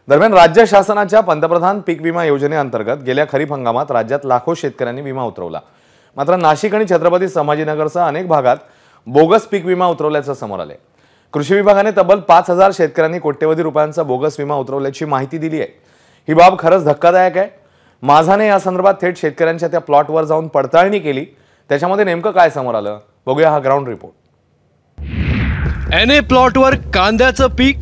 दरम्यान राज्य शासनाच्या पंतप्रधान पीक विमा योजनेअंतर्गत गेल्या खरीप हंगामात राज्यात लाखो शेतकऱ्यांनी विमा उतरवला। मात्र नाशिक आणि छत्रपती संभाजीनगरसह अनेक भागात बोगस पीक विमा उतरवल्याचं समोर आले। कृषी विभागाने तब्बल 5000 शेतकऱ्यांनी कोट्यवधी रुपयांचा बोगस विमा उतरवल्याची माहिती दिली आहे। ही बाब खरंच धक्कादायक आहे। माझाने या संदर्भात थेट शेतकऱ्यांच्या त्या प्लॉटवर जाऊन पडताळणी केली। त्याच्यामध्ये नेमकं काय समोर आलं बघूया हा ग्राउंड रिपोर्ट। एनए प्लॉटवर कांद्याचं पीक,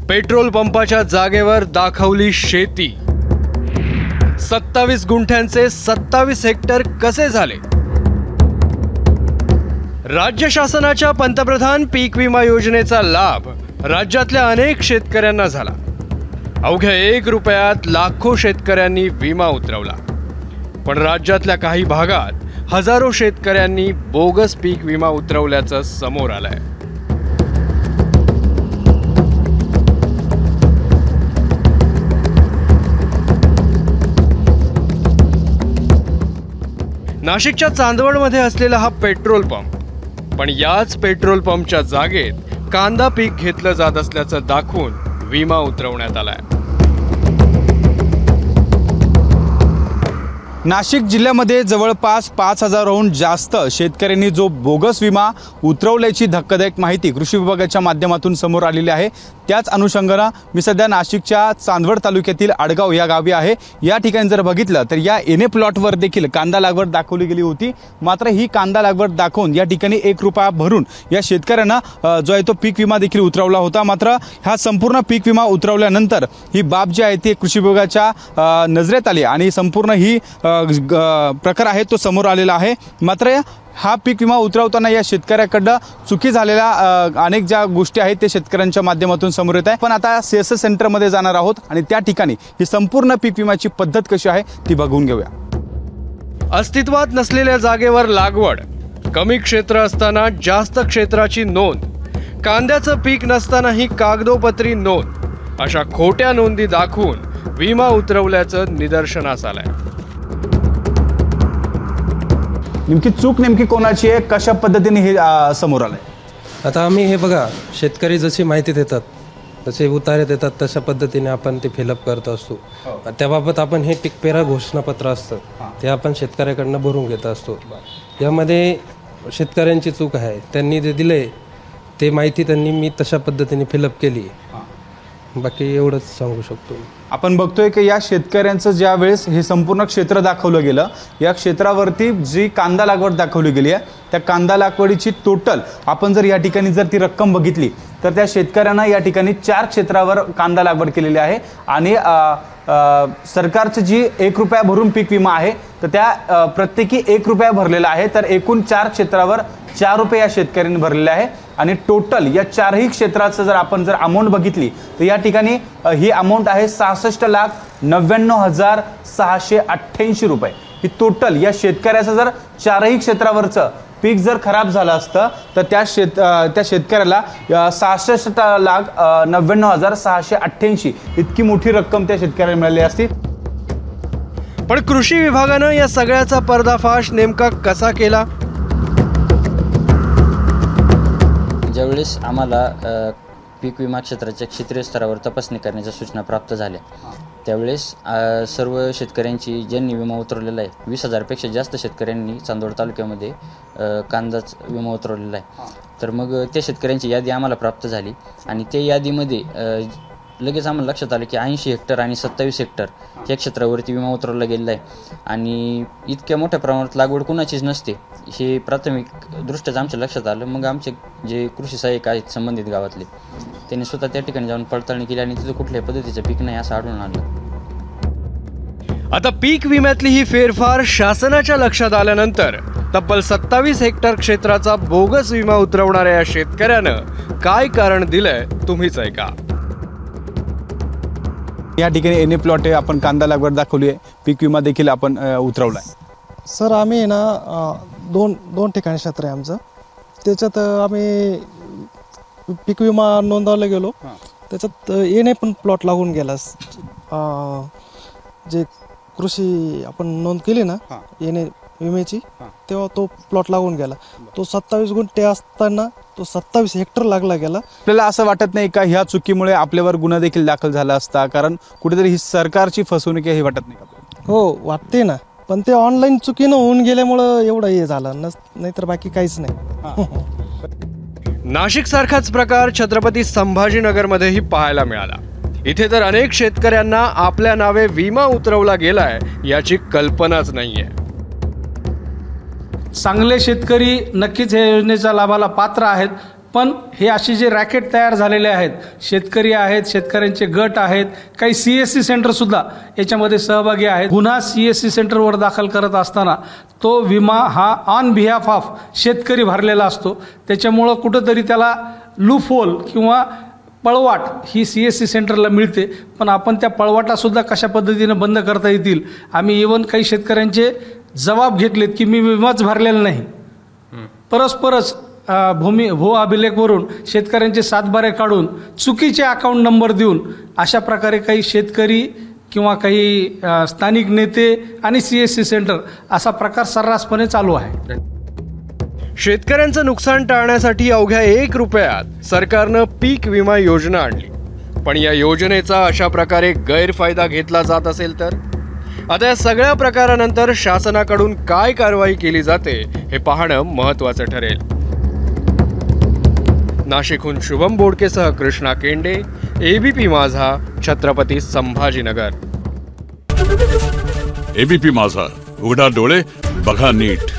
पेट्रोल पंपाच्या जागेवर दाखवली शेती। 27 गुंठ्यांचे 27 हेक्टर कसे झाले? राज्य शासनाच्या पंतप्रधान पीक विमा योजनेचा लाभ राज्यातल्या अनेक शेतकऱ्यांना झाला। अवघ्या 1 रुपयात लाखो शेतकऱ्यांनी विमा उतरवला। पण राज्यातल्या काही भागात हजारो शेतकऱ्यांनी बोगस पीक विमा उतरवल्याचं समोर आलंय। नाशिकच्या चांदवडमध्ये असलेला हा पेट्रोल पंप, पण याच पेट्रोल पंपच्या जागेत कांदा पीक घेतलं जात असल्याचं दाखवून विमा उतरवण्यात आलाय। नाशिक जिल्ह्यामध्ये जवळपास 5000हून जास्त शेतकऱ्यांनी जो बोगस विमा उतरवल्याची धक्कादायक माहिती कृषी विभागाच्या माध्यमातून समोर आलेली आहे। त्याच अनुषंगाने मी सध्या नाशिकच्या चांदवड तालुक्यातील आडगाव या गावी आहे। या ठिकाणी जर बघितलं तर या एनए प्लॉटवर देखील कांदा लागवड दाखवली गेली होती। मात्र ही कांदा लागवड दाखवून या ठिकाणी 1 रुपया भरून या शेतकऱ्यांना जो आहे तो पीक विमा देखील उतरवला होता। मात्र हा संपूर्ण पीक विमा उतरवल्यानंतर ही बाब जी आहे ती कृषी विभागाच्या नजरेत आली आणि संपूर्ण ही प्रकार आहे तो समोर आलेला आहे। मात्र हा पीक विमा उतरवताना या शेतकऱ्याकडे चुकी झालेल्या अनेक ज्या गोष्टी आहेत ते शेतकऱ्यांच्या माध्यमातून समोर येत आहे। पण आता सीएससी सेंटर मध्ये जाणार आहोत आणि त्या ठिकाणी ही संपूर्ण पीक विम्याची पद्धत कशी आहे ती बघून घेऊया। अस्तित्वात नसलेल्या जागेवर लागवड, कमी क्षेत्र असताना जास्त क्षेत्राची नोंद, कांद्याचं पीक नसतानाही कागदोपत्री नोंद, अशा खोट्या नोंदी दाखवून विमा उतरवल्याचं निदर्शनास आलंय। नेमकी चूक कोणाची आहे, कशा पद्धतीने हे समोर आलंय? आता आम्ही हे बघा, शेतकरी जशी माहिती देतात जसे उतारे देतात तशा पद्धतीने आपण ते फिलअप करत असतो। त्याबाबत आपण हे पीक पेरा घोषणापत्र असतं ते आपण शेतकऱ्याकडनं भरून घेत असतो। यामध्ये शेतकऱ्यांची चूक आहे, त्यांनी जे दिले ते माहिती त्यांनी मी तशा पद्धतीने फिलअप केली। बाकी एवढंच सांगू शकतो। आपण बघतोय की या शेतकऱ्यांचं ज्या वेळेस हे संपूर्ण क्षेत्र दाखवलं गेलं, या क्षेत्रावरती जी कांदा लागवड दाखवली गेली आहे त्या कांदा लागवडीची टोटल आपण जर या ठिकाणी जर ती रक्कम बघितली तर त्या शेतकऱ्यांना या ठिकाणी 4 क्षेत्रावर कांदा लागवड केलेली आहे आणि सरकारची जी 1 रुपया भरून पीक विमा आहे तर त्या प्रत्येकी 1 रुपया भरलेला आहे। तर एकूण 4 क्षेत्रावर 4 रुपये या शेतकऱ्यांनी भरलेले आहे आणि टोटल या 4ही क्षेत्राचं जर आपण जर अमाऊंट बघितली तर या ठिकाणी ही अमाऊंट आहे 66,99,688 रुपये। ही टोटल या शेतकऱ्याचं जर 4ही क्षेत्रावरचं पीक जर खराब झालं असतं तर त्या शेतकऱ्याला 66,99,688 इतकी मोठी रक्कम त्या शेतकऱ्याला मिळाली असती। पण कृषी विभागानं या सगळ्याचा पर्दाफाश नेमका कसा केला? ज्यावेळेस आम्हाला पीक विमा क्षेत्राच्या क्षेत्रीय स्तरावर तपासणी करण्याच्या सूचना प्राप्त झाल्या त्यावेळेस सर्व शेतकऱ्यांची ज्यांनी विमा उतरवलेला आहे 20,000पेक्षा जास्त शेतकऱ्यांनी चांदवड तालुक्यामध्ये कांदाच विमा उतरवलेला आहे। तर मग त्या शेतकऱ्यांची यादी आम्हाला प्राप्त झाली आणि त्या यादीमध्ये लगेच आम्हाला लक्षात आलं की 80 हेक्टर आणि 27 हेक्टर या क्षेत्रावरती विमा उतरवला गेलेला आहे आणि इतक्या मोठ्या प्रमाणात लागवड कुणाचीच नसते हे प्राथमिक दृष्ट्याच आमच्या लक्षात आलं। मग आमचे जे कृषी सहाय्यक आहेत संबंधित गावातले त्यांनी स्वतः त्या ठिकाणी जाऊन पडताळणी केली आणि तिथं कुठल्याही पद्धतीचं पीक नाही असं आढळून आलं। आता पीक विम्यातली ही फेरफार शासनाच्या लक्षात आल्यानंतर तब्बल 27 हेक्टर क्षेत्राचा बोगस विमा उतरवणाऱ्या या शेतकऱ्यानं काय कारण दिलंय तुम्हीच ऐका। या ठिकाणी एनए प्लॉट आहे, आपण कांदा लागवड दाखवली आहे, पीक विमा देखील आपण उतरवलाय। सर आम्ही ना दोन ठिकाणी क्षेत्र आहे आमचं। त्याच्यात आम्ही पीक विमा नोंदवायला गेलो, त्याच्यात एनए पण प्लॉट लागून गेला। जे कृषी आपण नोंद केली ना एनए विम्याची, तेव्हा तो प्लॉट लागून गेला. तो 27 गुंठे असताना तो 27 हेक्टर लागला गेला. आपल्याला असं वाटत नाही का ह्या चुकीमुळे आपल्यावर गुन्हा देखील दाखल झाला असता, कारण कुठेतरी ही सरकारची फसवणूक आहे हे वाटत नाही का? हो वाटते ना, पण ते ऑनलाईन चुकीनं होऊन गेल्यामुळं एवढं हे झालं, नाहीतर बाकी काहीच नाही. नाशिक सारखाच प्रकार छत्रपती संभाजीनगरमध्येही पाहायला मिळाला. इथे तर अनेक शेतकऱ्यांना आपल्या नावे विमा उतरवला गेलाय याची कल्पनाच नाहीये. चांगले शेतकरी नक्कीच या योजनेच्या लाभाला पात्र आहेत, पण हे असे जे रॅकेट तयार झालेले आहेत, शेतकरी आहेत, शेतकऱ्यांचे गट आहेत, काही CSC सेंटरसुद्धा याच्यामध्ये सहभागी आहेत. गुन्हा CSC सेंटरवर दाखल करत असताना तो विमा हा ऑन बिहाफ ऑफ शेतकरी भरलेला असतो. त्याच्यामुळं कुठंतरी त्याला लूपहोल किंवा पळवाट ही CSC सेंटरला मिळते, पण आपण त्या पळवाटासुद्धा कशा पद्धतीनं बंद करता येतील. आम्ही इव्हन काही शेतकऱ्यांचे जबाब घेतलेत की मी विमाच भरलेला नाही, परस्परच भू अभिलेखवरून शेतकऱ्यांचे सातबारे काढून चुकीचे अकाउंट नंबर देऊन अशा प्रकारे काही शेतकरी किंवा काही स्थानिक नेते आणि CSC सेंटर असा प्रकार सर्रासपणे चालू आहे. शेतकऱ्यांचं नुकसान टाळण्यासाठी अवघ्या 1 रुपयात सरकारनं पीक विमा योजना आणली, पण या योजनेचा अशा प्रकारे गैरफायदा घेतला जात असेल तर आता या सगळ्या प्रकारानंतर शासनाकडून काय कारवाई केली जाते हे पाहणं महत्त्वाचं ठरेल. नाशिकहून शुभम बोडकेसह कृष्णा केंडे, ABP माझा, छत्रपती संभाजीनगर. ABP माझा, उघडा डोळे बघा नीट.